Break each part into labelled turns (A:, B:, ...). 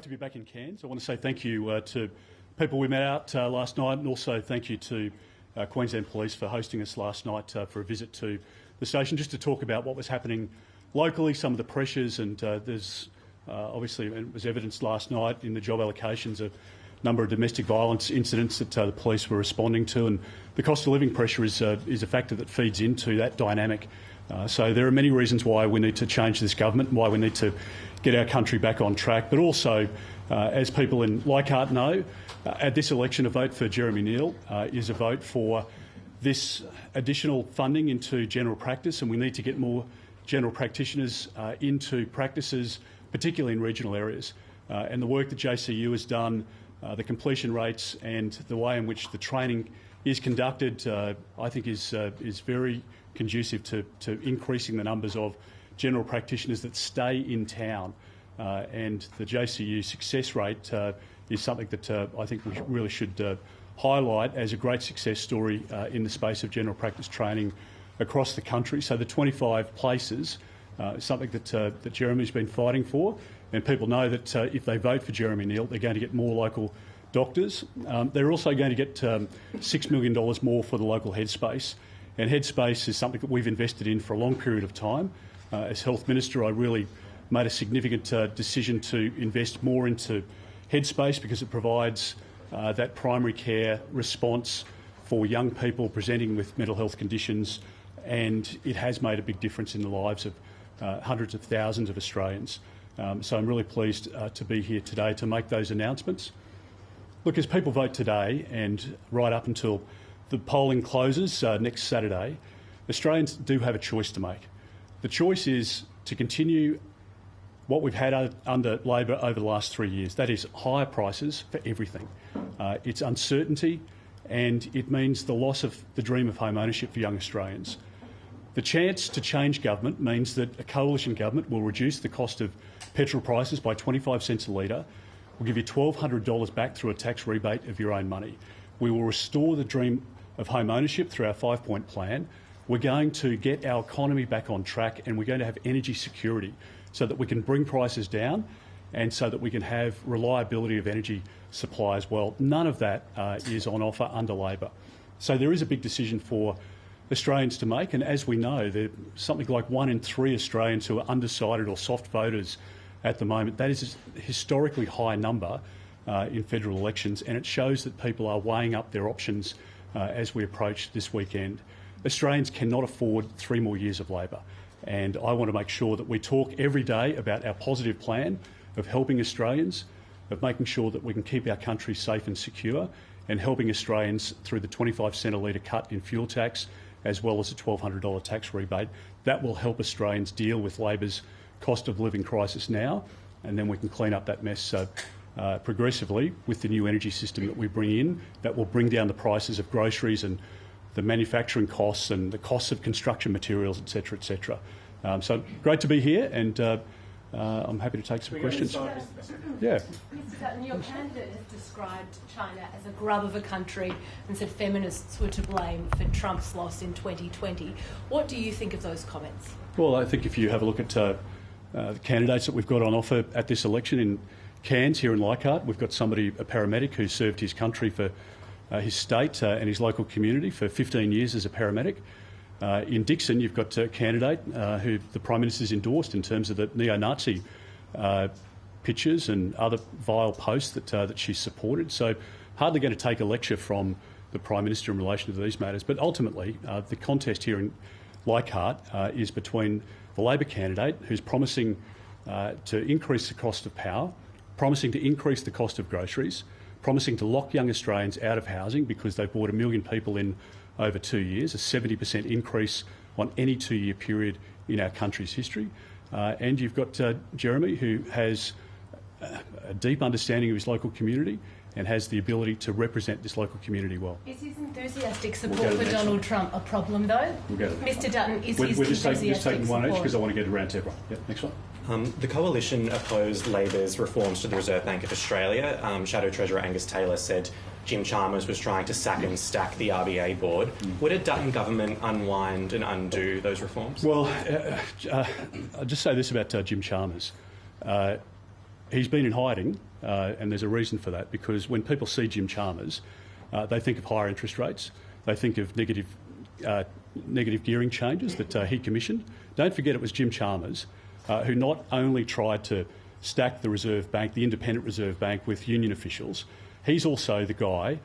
A: To be back in Cairns. I want to say thank you to people we met out last night, and also thank you to Queensland Police for hosting us last night for a visit to the station, just to talk about what was happening locally, some of the pressures, and there's obviously, it was evidenced last night in the job allocations, a number of domestic violence incidents that the police were responding to, and the cost of living pressure is a factor that feeds into that dynamic. So there are many reasons why we need to change this government and why we need to get our country back on track. But also, as people in Leichhardt know, at this election, a vote for Jeremy Neal is a vote for this additional funding into general practice, and we need to get more general practitioners into practices, particularly in regional areas. And the work that JCU has done, the completion rates and the way in which the training is conducted, I think is very conducive to increasing the numbers of general practitioners that stay in town. And the JCU success rate is something that I think we really should highlight as a great success story in the space of general practice training across the country. So the 25 places is something that Jeremy's been fighting for, and people know that if they vote for Jeremy Neal, they're going to get more local doctors. They're also going to get $6 million more for the local headspace. And headspace is something that we've invested in for a long period of time. As Health Minister, I really made a significant decision to invest more into headspace because it provides that primary care response for young people presenting with mental health conditions, and it has made a big difference in the lives of hundreds of thousands of Australians. So I'm really pleased to be here today to make those announcements. Look, as people vote today and right up until the polling closes next Saturday, Australians do have a choice to make. The choice is to continue what we've had under Labor over the last 3 years. That is higher prices for everything. It's uncertainty, and it means the loss of the dream of home ownership for young Australians. The chance to change government means that a coalition government will reduce the cost of petrol prices by 25 cents a litre. We'll give you $1,200 back through a tax rebate of your own money. We will restore the dream of home ownership through our 5-point plan. We're going to get our economy back on track, and we're going to have energy security so that we can bring prices down and so that we can have reliability of energy supply as well. None of that is on offer under Labor. So there is a big decision for Australians to make, and as we know, there's something like 1 in 3 Australians who are undecided or soft voters at the moment. That is a historically high number in federal elections, and it shows that people are weighing up their options as we approach this weekend. Australians cannot afford 3 more years of Labor, and I want to make sure that we talk every day about our positive plan of helping Australians, of making sure that we can keep our country safe and secure, and helping Australians through the 25 cent a litre cut in fuel tax, as well as a $1,200 tax rebate. That will help Australians deal with Labor's cost of living crisis now, and then we can clean up that mess progressively with the new energy system that we bring in. That will bring down the prices of groceries and the manufacturing costs and the costs of construction materials, etc., etc. So great to be here, and I'm happy to take some questions. Yeah.
B: Mr. Dutton, your candidate has described China as a grub of a country and said feminists were to blame for Trump's loss in 2020. What do you think of those comments?
A: Well, I think if you have a look at the candidates that we've got on offer at this election in Cairns, here in Leichhardt, we've got somebody, a paramedic, who served his country for his state and his local community for 15 years as a paramedic. In Dixon, you've got a candidate who the Prime Minister's endorsed in terms of the neo-Nazi pictures and other vile posts that she's supported. So hardly going to take a lecture from the Prime Minister in relation to these matters. But ultimately, the contest here in Leichhardt is between the Labor candidate, who's promising to increase the cost of power, promising to increase the cost of groceries, promising to lock young Australians out of housing because they've brought 1 million people in over 2 years, a 70% increase on any 2-year period in our country's history. And you've got Jeremy, who has a deep understanding of his local community and has the ability to represent this local community well.
B: Is his enthusiastic support for Donald Trump a problem, though? Mr. Dutton, is his enthusiastic
A: just taking one each because I want to get around to everyone. Yeah, next one.
C: The Coalition opposed Labor's reforms to the Reserve Bank of Australia. Shadow Treasurer Angus Taylor said Jim Chalmers was trying to sack and stack the RBA board. Would a Dutton government unwind and undo those reforms?
A: Well, I'll just say this about Jim Chalmers. he's been in hiding, and there's a reason for that, because when people see Jim Chalmers, they think of higher interest rates, they think of negative gearing changes that he commissioned. Don't forget it was Jim Chalmers who not only tried to stack the Reserve Bank, the independent Reserve Bank, with union officials, he's also the guy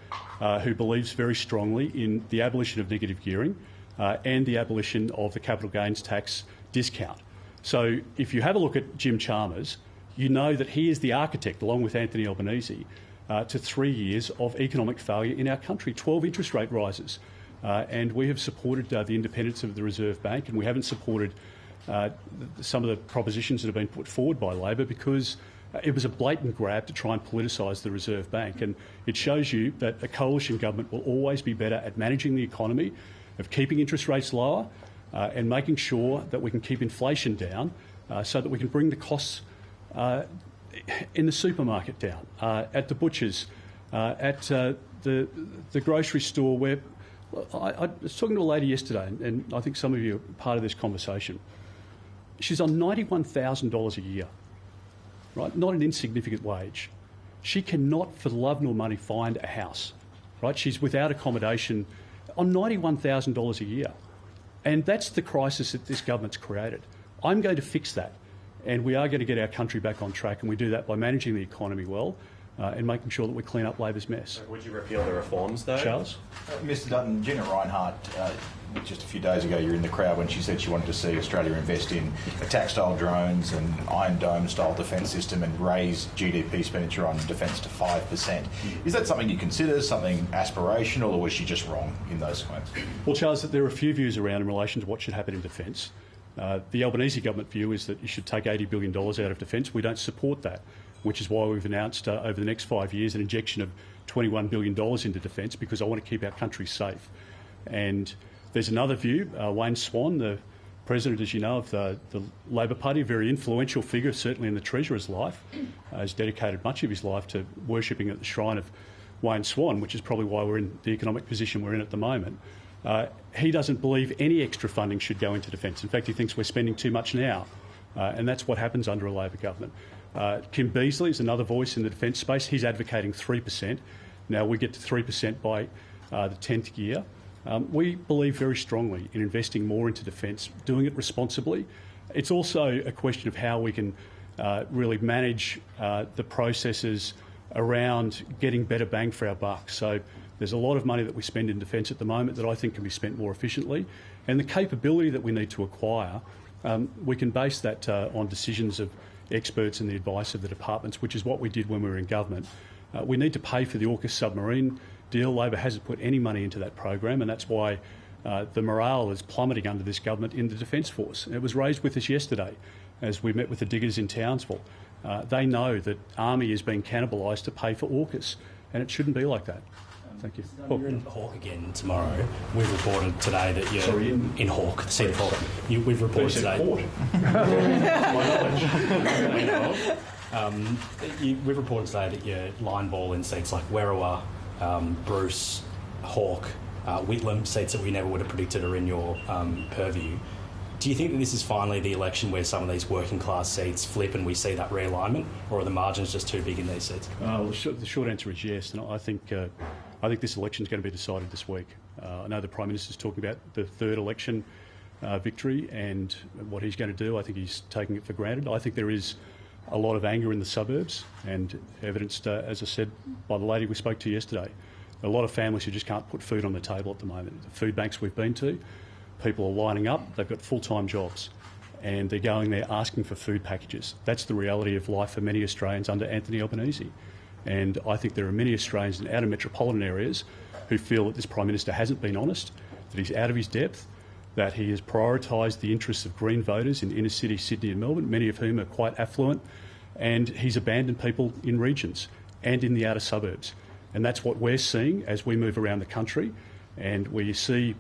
A: who believes very strongly in the abolition of negative gearing and the abolition of the capital gains tax discount. So if you have a look at Jim Chalmers, you know that he is the architect, along with Anthony Albanese, to 3 years of economic failure in our country, 12 interest rate rises. And we have supported the independence of the Reserve Bank, and we haven't supported some of the propositions that have been put forward by Labor because it was a blatant grab to try and politicise the Reserve Bank. And it shows you that a coalition government will always be better at managing the economy, of keeping interest rates lower and making sure that we can keep inflation down so that we can bring the costs in the supermarket down, at the butchers, at the grocery store where... I was talking to a lady yesterday, and I think some of you are part of this conversation. She's on $91,000 a year, right? Not an insignificant wage. She cannot, for the love nor money, find a house, right? She's without accommodation on $91,000 a year. And that's the crisis that this government's created. I'm going to fix that, and we are going to get our country back on track, and we do that by managing the economy well, and making sure that we clean up Labor's mess.
C: Would you repeal the reforms, though?
A: Charles?
D: Mr Dutton, Gina Reinhardt, just a few days ago you were in the crowd when she said she wanted to see Australia invest in attack-style drones and Iron Dome-style defence system and raise GDP expenditure on defence to 5%. Is that something you consider, something aspirational, or was she just wrong in those comments?
A: Well, Charles, there are a few views around in relation to what should happen in defence. The Albanese government view is that you should take $80 billion out of defence. We don't support that, which is why we've announced over the next 5 years an injection of $21 billion into defence, because I want to keep our country safe. And there's another view. Wayne Swan, the president, as you know, of the Labor Party, a very influential figure, certainly in the Treasurer's life, has dedicated much of his life to worshipping at the shrine of Wayne Swan, which is probably why we're in the economic position we're in at the moment. He doesn't believe any extra funding should go into defence. In fact, he thinks we're spending too much now, and that's what happens under a Labor government. Kim Beazley is another voice in the defence space. He's advocating 3%. Now we get to 3% by the 10th year. We believe very strongly in investing more into defence, doing it responsibly. It's also a question of how we can really manage the processes around getting better bang for our buck. So there's a lot of money that we spend in defence at the moment that I think can be spent more efficiently. And the capability that we need to acquire, we can base that on decisions of experts and the advice of the departments, which is what we did when we were in government. We need to pay for the AUKUS submarine deal. Labor hasn't put any money into that program, and that's why the morale is plummeting under this government in the Defence Force. It was raised with us yesterday as we met with the diggers in Townsville. They know that Army is being cannibalised to pay for AUKUS, and it shouldn't be like that. Thank you.
E: You're in Hawke again tomorrow. We've reported today that you're in Hawke, the seat of Hawke. We've reported today. We've reported today that you're line ball in seats like Werriwa, Bruce, Hawke, Whitlam, seats that we never would have predicted are in your purview. Do you think that this is finally the election where some of these working class seats flip and we see that realignment, or are the margins just too big in these seats?
A: The short answer is yes, and I think this election is going to be decided this week. I know the Prime Minister's talking about the third election victory and what he's going to do. I think he's taking it for granted. I think there is a lot of anger in the suburbs, and evidenced, as I said, by the lady we spoke to yesterday. A lot of families who just can't put food on the table at the moment. The food banks we've been to, people are lining up, they've got full-time jobs, and they're going there asking for food packages. That's the reality of life for many Australians under Anthony Albanese. And I think there are many Australians in outer metropolitan areas who feel that this Prime Minister hasn't been honest, that he's out of his depth, that he has prioritised the interests of Green voters in inner city Sydney and Melbourne, many of whom are quite affluent, and he's abandoned people in regions and in the outer suburbs. And that's what we're seeing as we move around the country, and we see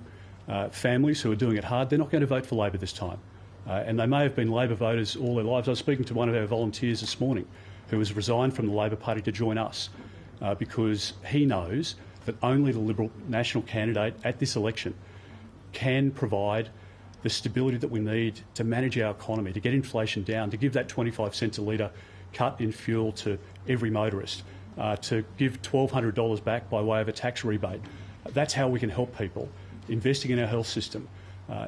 A: families who are doing it hard. They're not going to vote for Labor this time. And they may have been Labor voters all their lives. I was speaking to one of our volunteers this morning who has resigned from the Labor Party to join us because he knows that only the Liberal national candidate at this election can provide the stability that we need to manage our economy, to get inflation down, to give that 25 cents a litre cut in fuel to every motorist, to give $1,200 back by way of a tax rebate. That's how we can help people. Investing in our health system.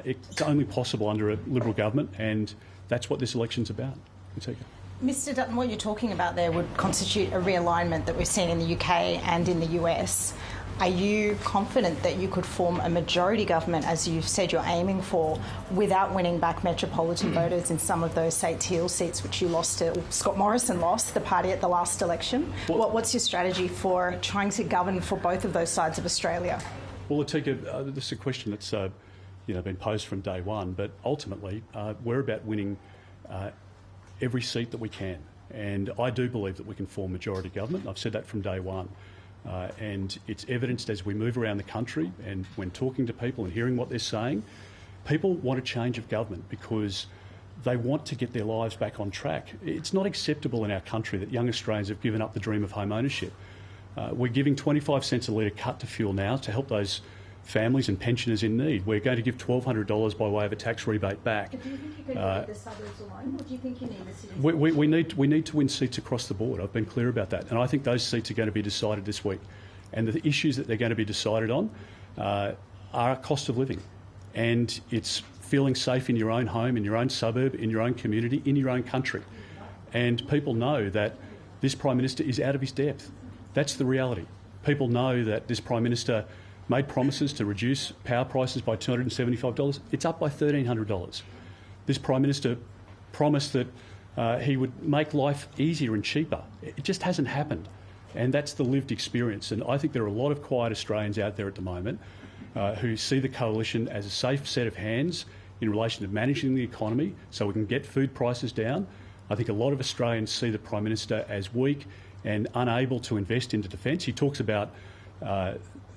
A: It's only possible under a Liberal government, and that's what this election's about.
F: Mr Dutton, what you're talking about there would constitute a realignment that we've seen in the UK and in the US. Are you confident that you could form a majority government, as you've said you're aiming for, without winning back metropolitan voters in some of those State Teal seats which you lost to, Scott Morrison lost, the party at the last election? What's your strategy for trying to govern for both of those sides of Australia?
A: Well, Latika, this is a question that's been posed from day one, but ultimately we're about winning every seat that we can. And I do believe that we can form majority government. I've said that from day one. And it's evidenced as we move around the country and when talking to people and hearing what they're saying. People want a change of government because they want to get their lives back on track. It's not acceptable in our country that young Australians have given up the dream of home ownership. We're giving 25 cents a litre cut to fuel now to help those families and pensioners in need. We're going to give $1,200 by way of a tax rebate back.
F: But do you think you can do it the suburbs alone, or do you think you need the cities?
A: We need to win seats across the board. I've been clear about that. And I think those seats are going to be decided this week. And the issues that they're going to be decided on are cost of living. And it's feeling safe in your own home, in your own suburb, in your own community, in your own country. And people know that this Prime Minister is out of his depth. That's the reality. People know that this Prime Minister made promises to reduce power prices by $275. It's up by $1,300. This Prime Minister promised that he would make life easier and cheaper. It just hasn't happened. And that's the lived experience. And I think there are a lot of quiet Australians out there at the moment who see the coalition as a safe set of hands in relation to managing the economy so we can get food prices down. I think a lot of Australians see the Prime Minister as weak and unable to invest into defence. He talks about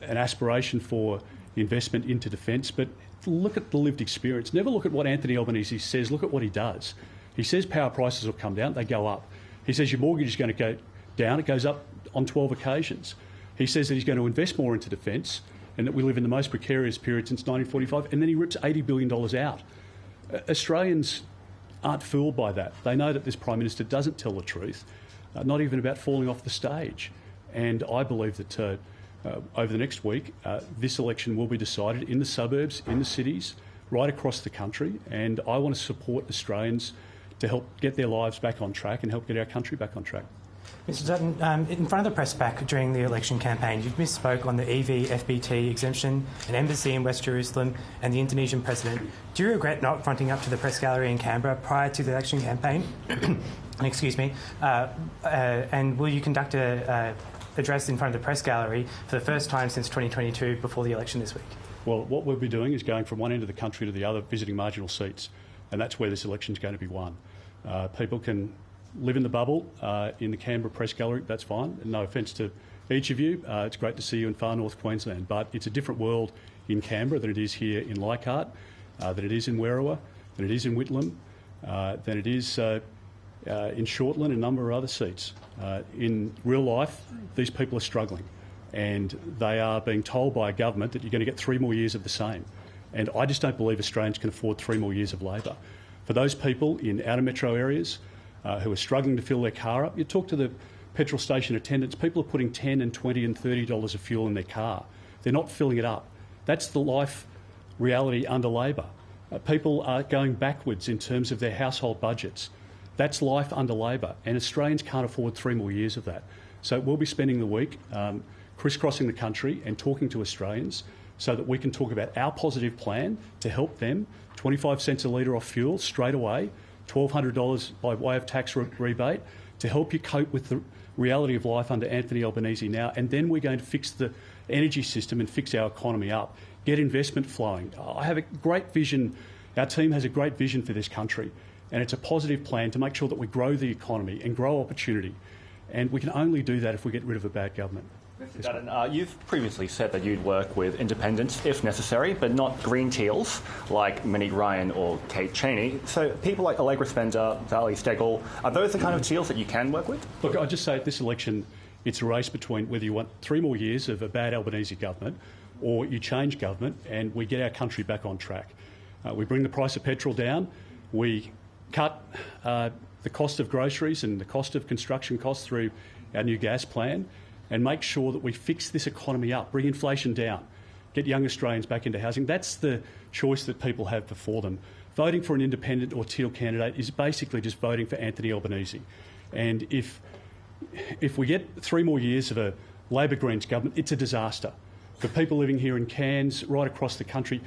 A: an aspiration for investment into defence, but look at the lived experience. Never look at what Anthony Albanese says, look at what he does. He says power prices will come down, they go up. He says your mortgage is going to go down, it goes up on 12 occasions. He says that he's going to invest more into defence and that we live in the most precarious period since 1945, and then he rips $80 billion out. Australians aren't fooled by that. They know that this Prime Minister doesn't tell the truth, not even about falling off the stage. And I believe that over the next week, this election will be decided in the suburbs, in the cities, right across the country. And I want to support Australians to help get their lives back on track and help get our country back on track.
G: Mr Dutton, in front of the press pack during the election campaign, you misspoke on the EV FBT exemption, an embassy in West Jerusalem and the Indonesian president. Do you regret not fronting up to the press gallery in Canberra prior to the election campaign? Excuse me. And will you conduct a address in front of the press gallery for the first time since 2022 before the election this week?
A: Well, what we'll be doing is going from one end of the country to the other, visiting marginal seats, and that's where this election is going to be won. People can live in the bubble in the Canberra press gallery, that's fine. No offence to each of you. It's great to see you in far north Queensland, but it's a different world in Canberra than it is here in Leichhardt, than it is in Werriwa, than it is in Whitlam, than it is in Shortland and a number of other seats. In real life, these people are struggling and they are being told by a government that you're going to get 3 more years of the same. And I just don't believe Australians can afford 3 more years of Labor. For those people in outer metro areas who are struggling to fill their car up, you talk to the petrol station attendants, people are putting $10 and $20 and $30 of fuel in their car. They're not filling it up. That's the life reality under Labor. People are going backwards in terms of their household budgets. That's life under Labor, and Australians can't afford 3 more years of that. So we'll be spending the week crisscrossing the country and talking to Australians so that we can talk about our positive plan to help them, 25 cents a litre off fuel straight away, $1,200 by way of tax rebate, to help you cope with the reality of life under Anthony Albanese now. And then we're going to fix the energy system and fix our economy up, get investment flowing. I have a great vision. Our team has a great vision for this country. And it's a positive plan to make sure that we grow the economy and grow opportunity. And we can only do that if we get rid of a bad government.
H: Mr Dutton, you've previously said that you'd work with independents if necessary, but not green teals like Monique Ryan or Kate Cheney. So people like Allegra Spender, Valerie Stegall, are those the kind of teals that you can work with?
A: Look, I just say at this election, it's a race between whether you want 3 more years of a bad Albanese government or you change government and we get our country back on track. We bring the price of petrol down. We cut the cost of groceries and the cost of construction costs through our new gas plan and make sure that we fix this economy up, bring inflation down, get young Australians back into housing. That's the choice that people have before them. Voting for an independent or teal candidate is basically just voting for Anthony Albanese. And if we get 3 more years of a Labor Greens government, it's a disaster. For people living here in Cairns, right across the country,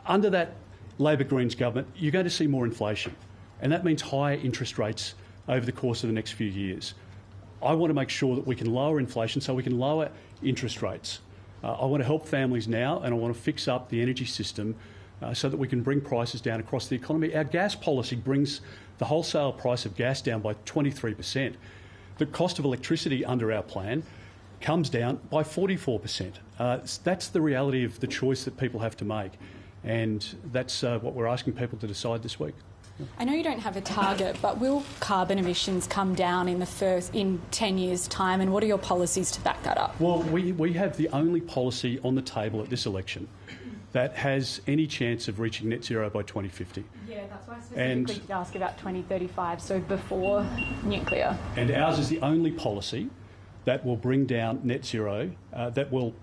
A: under that Labor Greens government, you're going to see more inflation. And that means higher interest rates over the course of the next few years. I want to make sure that we can lower inflation so we can lower interest rates. I want to help families now, and I want to fix up the energy system so that we can bring prices down across the economy. Our gas policy brings the wholesale price of gas down by 23%. The cost of electricity under our plan comes down by 44%. That's the reality of the choice that people have to make, and that's what we're asking people to decide this week.
I: I know you don't have a target, but will carbon emissions come down in 10 years' time, and what are your policies to back that up?
A: Well, we have the only policy on the table at this election that has any chance of reaching net zero by 2050.
I: Yeah, that's why I specifically ask about 2035, so before nuclear.
A: And ours is the only policy that will bring down net zero, that will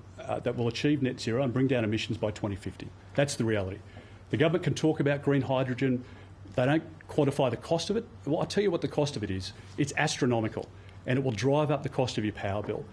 A: achieve net zero and bring down emissions by 2050. That's the reality. The government can talk about green hydrogen. They don't quantify the cost of it. Well, I'll tell you what the cost of it is. It's astronomical, and it will drive up the cost of your power bill.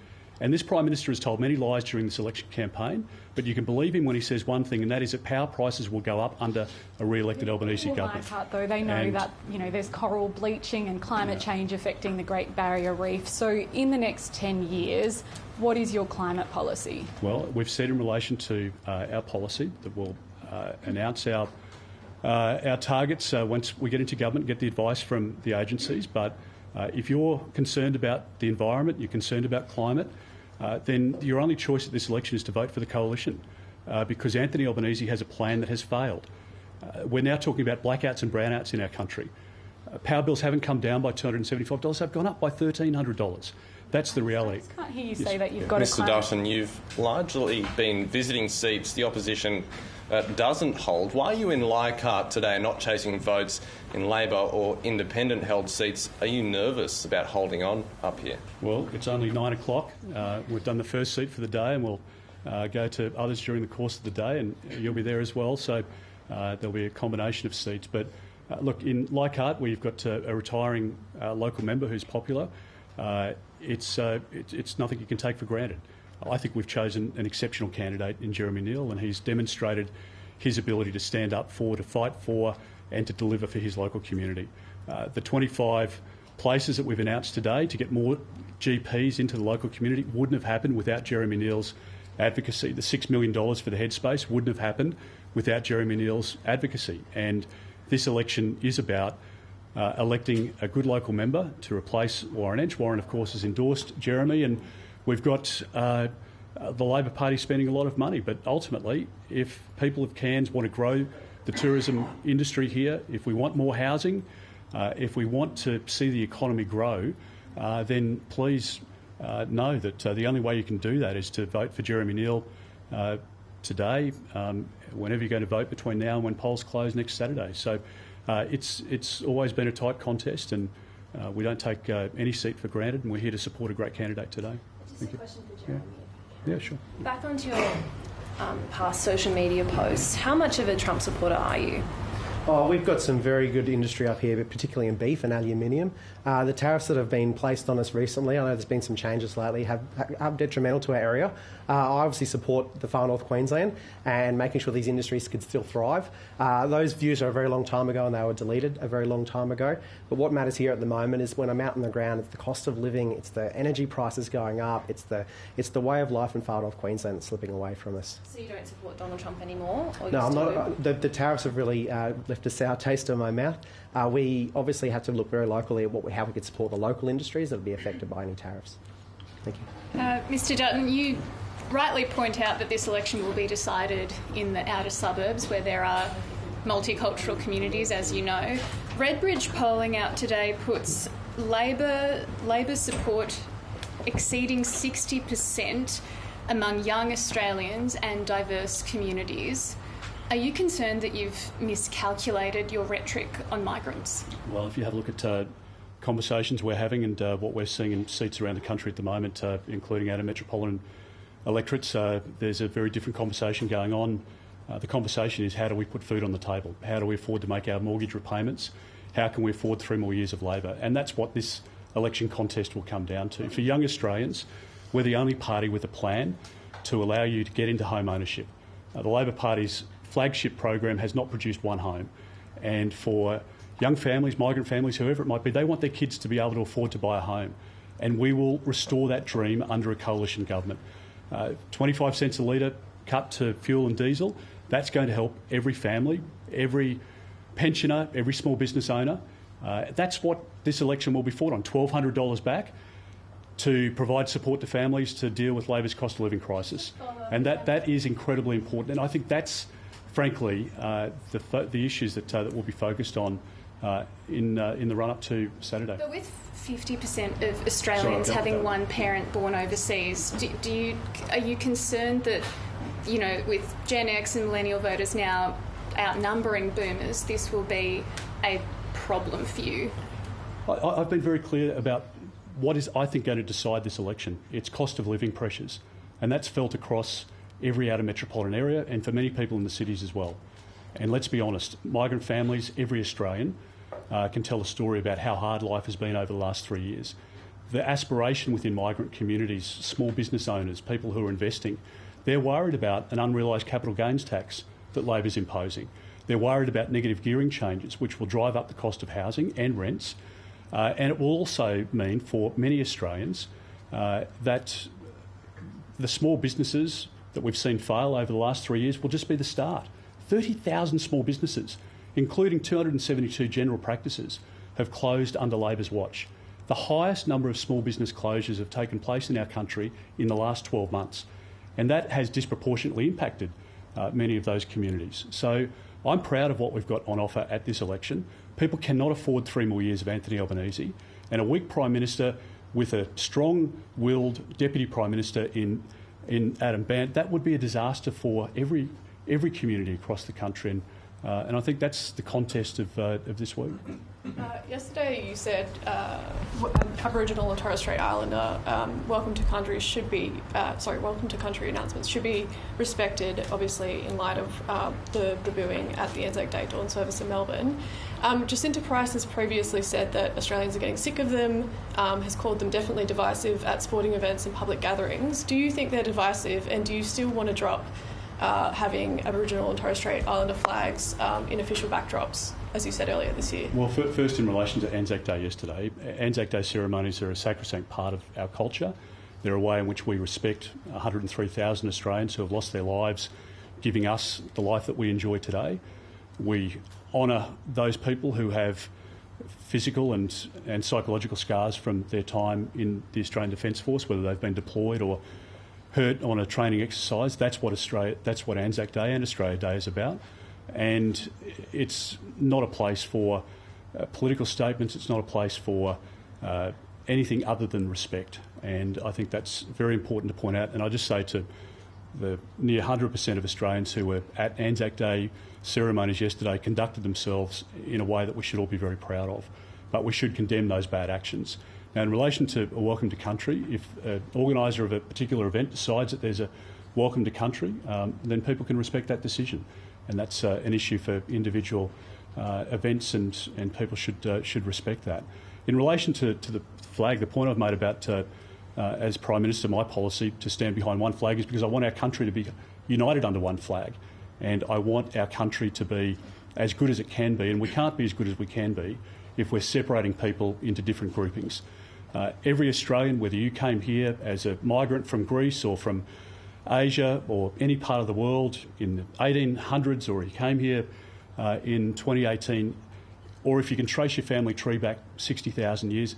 A: And this Prime Minister has told many lies during this election campaign, but you can believe him when he says one thing, and that is that power prices will go up under a re-elected Albanese government.
I: Part, though, they know that there's coral bleaching and climate change affecting the Great Barrier Reef. So in the next 10 years, what is your climate policy? Well, we've said in relation to our policy that we'll announce our targets once we get into government, get the advice from the agencies. But if you're concerned about the environment, you're concerned about climate, then your only choice at this election is to vote for the coalition because Anthony Albanese has a plan that has failed. We're now talking about blackouts and brownouts in our country. Power bills haven't come down by $275, they've gone up by $1,300. That's the reality. I just can't hear you say that you've got a
J: Mr Dutton, you've largely been visiting seats the opposition doesn't hold. Why are you in Leichhardt today and not chasing votes in Labor or independent-held seats? Are you nervous about holding on up here?
A: Well, it's only 9 o'clock. We've done the first seat for the day, and we'll go to others during the course of the day, and you'll be there as well. So there'll be a combination of seats. But look, in Leichhardt, we've got a retiring local member who's popular. It's nothing you can take for granted. I think we've chosen an exceptional candidate in Jeremy Neal, and he's demonstrated his ability to stand up for, to fight for, and to deliver for his local community. The 25 places that we've announced today to get more GPs into the local community wouldn't have happened without Jeremy Neal's advocacy. The $6 million for the headspace wouldn't have happened without Jeremy Neal's advocacy. And this election is about electing a good local member to replace Warren Entsch. Warren, of course, has endorsed Jeremy, and we've got the Labor Party spending a lot of money. But ultimately, if people of Cairns want to grow the tourism industry here, if we want more housing, if we want to see the economy grow, then please know that the only way you can do that is to vote for Jeremy Neal today, whenever you're going to vote between now and when polls close next Saturday. So it's always been a tight contest, and we don't take any seat for granted, and we're here to support a great candidate today.
B: Just a question for Jeremy.
A: Yeah, sure.
B: Back onto your past social media posts, how much of a Trump supporter are you?
K: Oh, we've got some very good industry up here, but particularly in beef and aluminium. The tariffs that have been placed on us recently, I know there's been some changes lately, are detrimental to our area. I obviously support the far north Queensland and making sure these industries could still thrive. Those views are a very long time ago, and they were deleted a very long time ago. But what matters here at the moment is when I'm out on the ground, it's the cost of living, it's the energy prices going up, it's the way of life in far north Queensland that's slipping away from us.
B: So you don't support Donald Trump anymore? Or
K: no, I'm not. The tariffs have really left a sour taste in my mouth. We obviously have to look very locally at how we could support the local industries that would be affected by any tariffs. Thank you.
I: Mr Dutton, you rightly point out that this election will be decided in the outer suburbs where there are multicultural communities, as you know. Redbridge polling out today puts Labor support exceeding 60% among young Australians and diverse communities. Are you concerned that you've miscalculated your rhetoric on migrants?
A: Well, if you have a look at conversations we're having and what we're seeing in seats around the country at the moment, including out of metropolitan electorates, there's a very different conversation going on. The conversation is, how do we put food on the table? How do we afford to make our mortgage repayments? How can we afford 3 more years of Labor? And that's what this election contest will come down to. For young Australians, we're the only party with a plan to allow you to get into home ownership. The Labor Party's flagship program has not produced one home. And for young families, migrant families, whoever it might be, they want their kids to be able to afford to buy a home. And we will restore that dream under a coalition government. 25 cents a litre cut to fuel and diesel, that's going to help every family, every pensioner, every small business owner. That's what this election will be fought on, $1,200 back to provide support to families to deal with Labor's cost of living crisis. And that is incredibly important. And I think that's, frankly, the issues that will be focused on in the run-up to Saturday.
I: But with 50% of Australians having one parent born overseas, are you concerned that, you know, with Gen X and millennial voters now outnumbering boomers, this will be a problem for you?
A: I've been very clear about what is, I think, going to decide this election. It's cost of living pressures, and that's felt across every outer metropolitan area and for many people in the cities as well. And let's be honest, migrant families, every Australian, can tell a story about how hard life has been over the last 3 years. The aspiration within migrant communities, small business owners, people who are investing, they're worried about an unrealised capital gains tax that Labor's imposing. They're worried about negative gearing changes, which will drive up the cost of housing and rents. And it will also mean for many Australians that the small businesses that we've seen fail over the last 3 years will just be the start. 30,000 small businesses, including 272 general practices, have closed under Labor's watch. The highest number of small business closures have taken place in our country in the last 12 months. And that has disproportionately impacted many of those communities. So I'm proud of what we've got on offer at this election. People cannot afford 3 more years of Anthony Albanese, and a weak Prime Minister with a strong-willed Deputy Prime Minister in Adam Bandt, that would be a disaster for every community across the country. And I think that's the contest of this week.
L: Yesterday you said Aboriginal and Torres Strait Islander welcome to country announcements should be respected, obviously in light of the booing at the Anzac Day dawn service in Melbourne. Jacinta Price has previously said that Australians are getting sick of them, has called them definitely divisive at sporting events and public gatherings. Do you think they're divisive, and do you still want to drop having Aboriginal and Torres Strait Islander flags in official backdrops, as you said earlier this year?
A: Well, first in relation to Anzac Day yesterday, Anzac Day ceremonies are a sacrosanct part of our culture. They're a way in which we respect 103,000 Australians who have lost their lives giving us the life that we enjoy today. We honour those people who have physical and psychological scars from their time in the Australian Defence Force, whether they've been deployed or hurt on a training exercise. That's what Anzac Day and Australia Day is about. And it's not a place for political statements. It's not a place for anything other than respect. And I think that's very important to point out. And I just say to the near 100% of Australians who were at Anzac Day ceremonies yesterday conducted themselves in a way that we should all be very proud of. But we should condemn those bad actions. Now, in relation to a welcome to country, if an organiser of a particular event decides that there's a welcome to country, then people can respect that decision. And that's an issue for individual events, and people should respect that. In relation to the flag, the point I've made about, as Prime Minister, my policy to stand behind one flag is because I want our country to be united under one flag. And I want our country to be as good as it can be, and we can't be as good as we can be if we're separating people into different groupings. Every Australian, whether you came here as a migrant from Greece or from Asia or any part of the world in the 1800s, or you came here in 2018, or if you can trace your family tree back 60,000 years,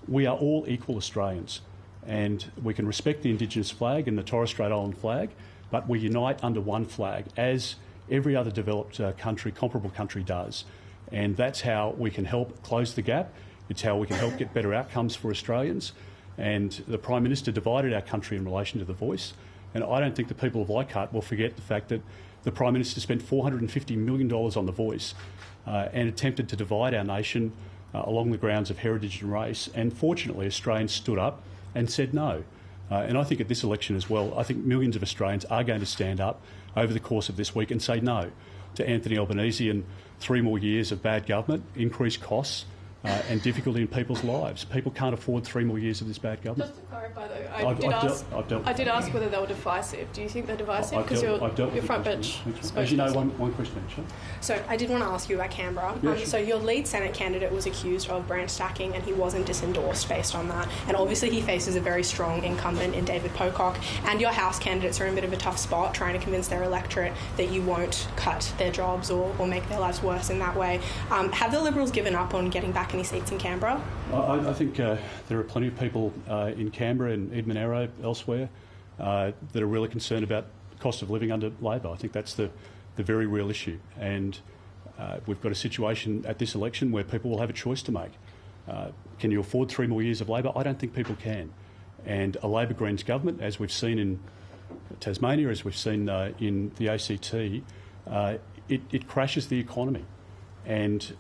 A: we are all equal Australians. And we can respect the Indigenous flag and the Torres Strait Island flag, but we unite under one flag, as every other developed country, comparable country does. And that's how we can help close the gap. It's how we can help get better outcomes for Australians. And the Prime Minister divided our country in relation to the voice. And I don't think the people of Leichhardt will forget the fact that the Prime Minister spent $450 million on The Voice and attempted to divide our nation along the grounds of heritage and race. And fortunately, Australians stood up and said no. And I think at this election as well, I think millions of Australians are going to stand up over the course of this week and say no to Anthony Albanese and 3 more years of bad government, increased costs, and difficulty in people's lives. People can't afford 3 more years of this bad government.
L: Just to clarify, though, I did ask whether they were divisive. Do you think they're divisive? Because your front bench spokesperson.
A: As you know, one question each.
M: So I did want to ask you about Canberra.
A: Yeah, sure.
M: So your lead Senate candidate was accused of branch stacking and he wasn't disendorsed based on that. And obviously he faces a very strong incumbent in David Pocock. And your House candidates are in a bit of a tough spot trying to convince their electorate that you won't cut their jobs or make their lives worse in that way. Have the Liberals given up on getting back any seats in Canberra?
A: I think there are plenty of people in Canberra and Eden Arrow, elsewhere, that are really concerned about the cost of living under Labor. I think that's the very real issue. And we've got a situation at this election where people will have a choice to make. Can you afford 3 more years of Labor? I don't think people can. And a Labor Greens government, as we've seen in Tasmania, as we've seen in the ACT, it crashes the economy. And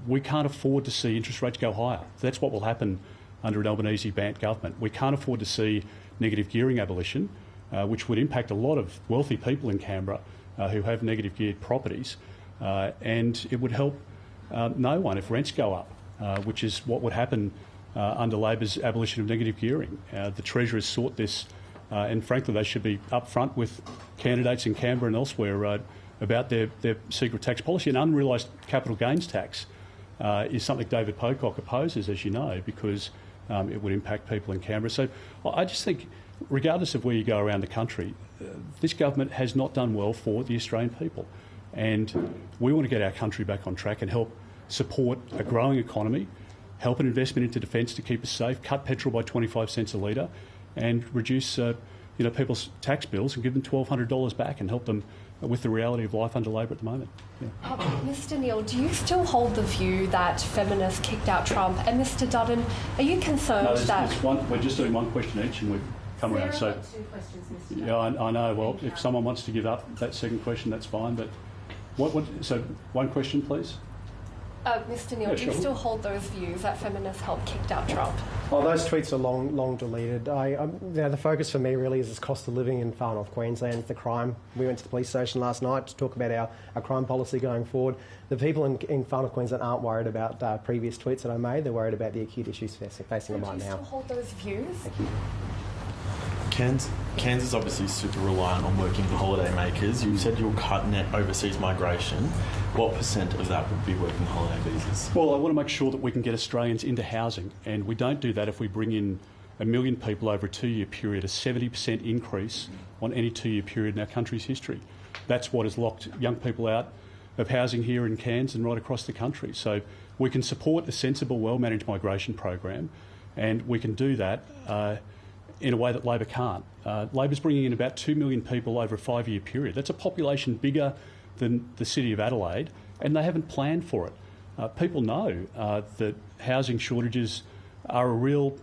A: we can't afford to see interest rates go higher. That's what will happen under an Albanese-Bant government. We can't afford to see negative gearing abolition, which would impact a lot of wealthy people in Canberra who have negative geared properties, and it would help no one if rents go up, which is what would happen under Labor's abolition of negative gearing. The Treasurer sought this, and frankly they should be upfront with candidates in Canberra and elsewhere about their secret tax policy. An unrealised capital gains tax is something David Pocock opposes, as you know, because it would impact people in Canberra. So I just think, regardless of where you go around the country, this government has not done well for the Australian people. And we want to get our country back on track and help support a growing economy, help an investment into defence to keep us safe, cut petrol by 25 cents a litre, and reduce people's tax bills and give them $1,200 back and help them with the reality of life under Labor at the moment. Yeah.
B: Mr Neil, do you still hold the view that feminists kicked out Trump? And Mr Dutton, are you concerned that...
A: we're just doing one question each and we've come around. So,
B: 2 questions, Mr Dutton.
A: Yeah, I know. Well, if someone wants to give up that second question, that's fine. But so one question, please.
B: Mr Neil, do you still hold those views that feminists helped kick out Trump?
K: Oh, those tweets are long deleted. The focus for me really is this cost of living in far north Queensland, the crime. We went to the police station last night to talk about our crime policy going forward. The people in far north Queensland aren't worried about previous tweets that I made. They're worried about the acute issues facing them right now.
B: Do you still hold those views?
K: Thank you.
N: Cairns is obviously super reliant on working for holiday makers. You said you'll cut net overseas migration. What % of that would be working holiday visas?
A: Well, I want to make sure that we can get Australians into housing, and we don't do that if we bring in 1 million people over a 2-year period, a 70% increase on any 2-year period in our country's history. That's what has locked young people out of housing here in Cairns and right across the country. So we can support a sensible, well-managed migration program, and we can do that in a way that Labor can't. Labor's bringing in about 2 million people over a 5-year period. That's a population bigger than the city of Adelaide, and they haven't planned for it. People know that housing shortages are a real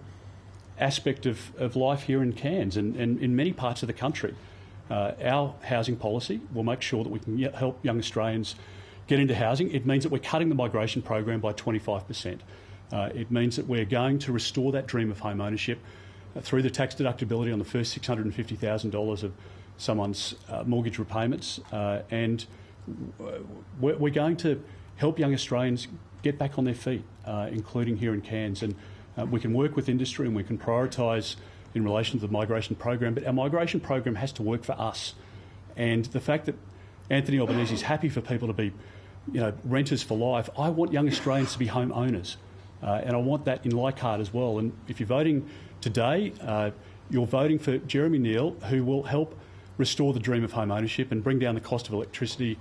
A: aspect of life here in Cairns and in many parts of the country. Our housing policy will make sure that we can help young Australians get into housing. It means that we're cutting the migration program by 25%. It means that we're going to restore that dream of home ownership through the tax deductibility on the first $650,000 of someone's mortgage repayments, and we're going to help young Australians get back on their feet, including here in Cairns. And we can work with industry and we can prioritise in relation to the migration program, but our migration program has to work for us. And the fact that Anthony Albanese is happy for people to be, renters for life, I want young Australians to be home owners, and I want that in Leichhardt as well. And if you're voting today, you're voting for Jeremy Neal, who will help restore the dream of home ownership and bring down the cost of electricity,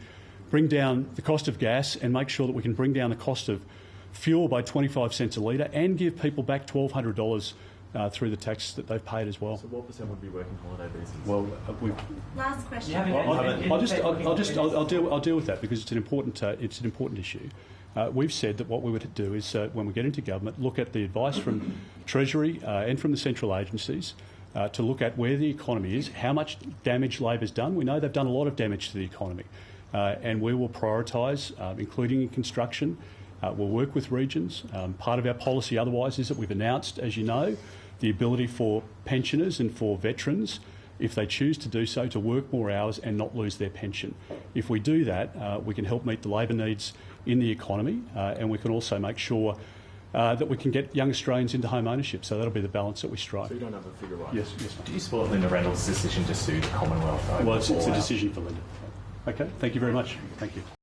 A: bring down the cost of gas, and make sure that we can bring down the cost of fuel by 25 cents a litre and give people back $1,200 through the tax that they've paid as well.
N: So what % would be working holiday visas?
A: Well,
M: Last question.
A: I'll deal with that because it's an important issue. We've said that what we would do is, when we get into government, look at the advice from Treasury and from the central agencies to look at where the economy is, how much damage Labor's done. We know they've done a lot of damage to the economy, and we will prioritise, including in construction. We'll work with regions. Part of our policy otherwise is that we've announced, as you know, the ability for pensioners and for veterans, if they choose to do so, to work more hours and not lose their pension. If we do that, we can help meet the labour needs in the economy, and we can also make sure that we can get young Australians into home ownership. So that'll be the balance that we strike.
N: So you don't have a figure right?
A: Yes.
D: Do you support Linda Randall's decision to sue the Commonwealth?
A: Well, it's a decision for Linda. Okay, thank you very much. Thank you.